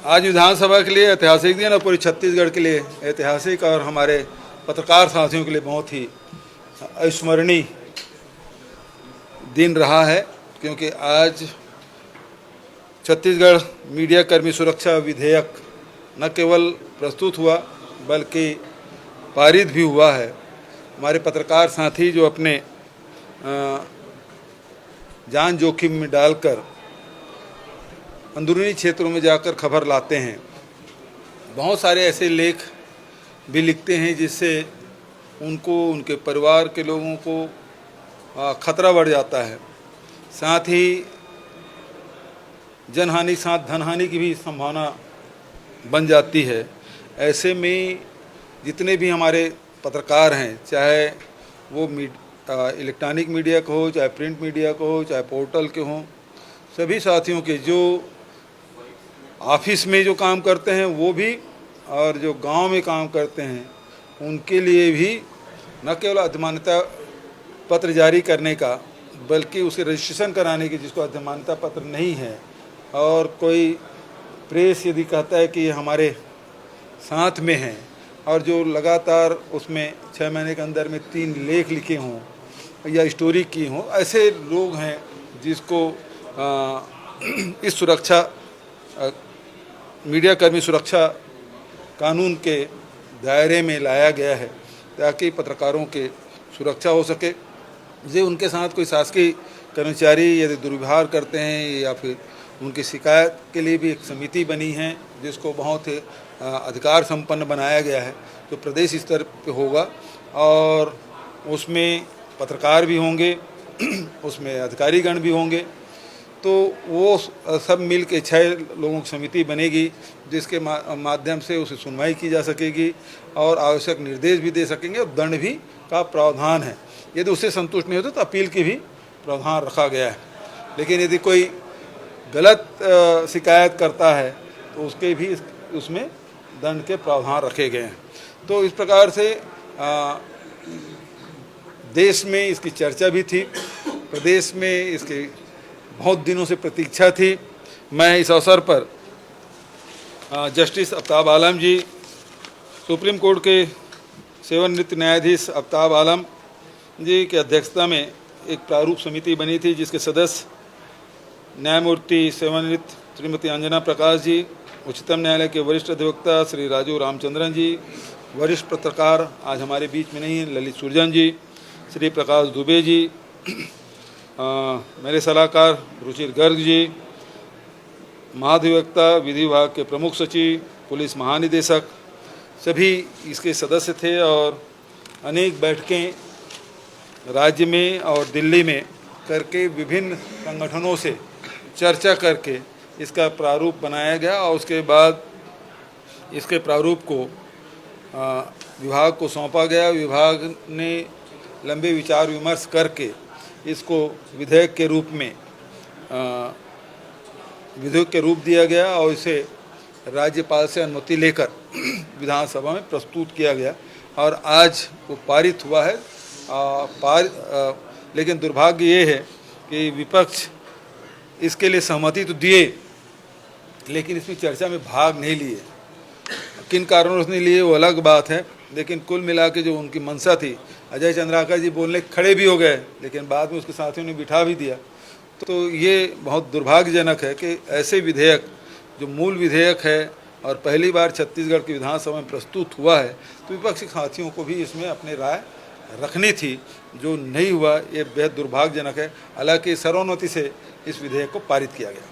आज विधानसभा के लिए ऐतिहासिक दिन और पूरी छत्तीसगढ़ के लिए ऐतिहासिक और हमारे पत्रकार साथियों के लिए बहुत ही अविस्मरणीय दिन रहा है, क्योंकि आज छत्तीसगढ़ मीडिया कर्मी सुरक्षा विधेयक न केवल प्रस्तुत हुआ बल्कि पारित भी हुआ है। हमारे पत्रकार साथी जो अपने जान जोखिम में डालकर अंदरूनी क्षेत्रों में जाकर खबर लाते हैं, बहुत सारे ऐसे लेख भी लिखते हैं जिससे उनको, उनके परिवार के लोगों को खतरा बढ़ जाता है। साथ ही जनहानि साथ धनहानि की भी संभावना बन जाती है। ऐसे में जितने भी हमारे पत्रकार हैं, चाहे वो इलेक्ट्रॉनिक मीडिया को हो, चाहे प्रिंट मीडिया को हो, चाहे पोर्टल के हों, सभी साथियों के जो ऑफिस में जो काम करते हैं वो भी, और जो गांव में काम करते हैं उनके लिए भी न केवल अधिमान्यता पत्र जारी करने का बल्कि उसे रजिस्ट्रेशन कराने की, जिसको अधिमान्यता पत्र नहीं है, और कोई प्रेस यदि कहता है कि ये हमारे साथ में है और जो लगातार उसमें 6 महीने के अंदर में 3 लेख लिखे हों या स्टोरी की हों, ऐसे लोग हैं जिसको इस सुरक्षा मीडिया कर्मी सुरक्षा कानून के दायरे में लाया गया है ताकि पत्रकारों के सुरक्षा हो सके। जे उनके साथ कोई शासकीय कर्मचारी यदि दुर्व्यवहार करते हैं या फिर उनकी शिकायत के लिए भी एक समिति बनी है जिसको बहुत अधिकार संपन्न बनाया गया है, तो प्रदेश स्तर पे होगा और उसमें पत्रकार भी होंगे, उसमें अधिकारीगण भी होंगे। तो वो सब मिल के 6 लोगों की समिति बनेगी जिसके माध्यम से उसे सुनवाई की जा सकेगी और आवश्यक निर्देश भी दे सकेंगे और दंड भी का प्रावधान है। यदि उससे संतुष्ट नहीं होते तो अपील की भी प्रावधान रखा गया है। लेकिन यदि कोई गलत शिकायत करता है तो उसके भी उसमें दंड के प्रावधान रखे गए हैं। तो इस प्रकार से देश में इसकी चर्चा भी थी, प्रदेश में इसकी बहुत दिनों से प्रतीक्षा थी। मैं इस अवसर पर जस्टिस आफ्ताब आलम जी, सुप्रीम कोर्ट के सेवानिवृत्त न्यायाधीश आफ्ताब आलम जी की अध्यक्षता में एक प्रारूप समिति बनी थी जिसके सदस्य न्यायमूर्ति सेवानिवृत्त श्रीमती अंजना प्रकाश जी, उच्चतम न्यायालय के वरिष्ठ अधिवक्ता श्री राजू रामचंद्रन जी, वरिष्ठ पत्रकार आज हमारे बीच में नहीं हैं ललित सुरजन जी, श्री प्रकाश दुबे जी, मेरे सलाहकार रुचिर गर्ग जी, महाधिवक्ता विधि विभाग के प्रमुख सचिव, पुलिस महानिदेशक, सभी इसके सदस्य थे और अनेक बैठकें राज्य में और दिल्ली में करके विभिन्न संगठनों से चर्चा करके इसका प्रारूप बनाया गया और उसके बाद इसके प्रारूप को विभाग को सौंपा गया। विभाग ने लंबे विचार विमर्श करके इसको विधेयक के रूप में विधेयक के रूप दिया गया और इसे राज्यपाल से अनुमति लेकर विधानसभा में प्रस्तुत किया गया और आज वो पारित हुआ है। लेकिन दुर्भाग्य ये है कि विपक्ष इसके लिए सहमति तो दिए लेकिन इसमें चर्चा में भाग नहीं लिए। किन कारणों से नहीं लिए वो अलग बात है, लेकिन कुल मिला के जो उनकी मंशा थी, अजय चंद्राकर जी बोलने खड़े भी हो गए लेकिन बाद में उसके साथियों ने बिठा भी दिया। तो ये बहुत दुर्भाग्यजनक है कि ऐसे विधेयक जो मूल विधेयक है और पहली बार छत्तीसगढ़ की विधानसभा में प्रस्तुत हुआ है, तो विपक्षी साथियों को भी इसमें अपनी राय रखनी थी, जो नहीं हुआ। ये बेहद दुर्भाग्यजनक है। हालांकि सर्वोन्नति से इस विधेयक को पारित किया गया।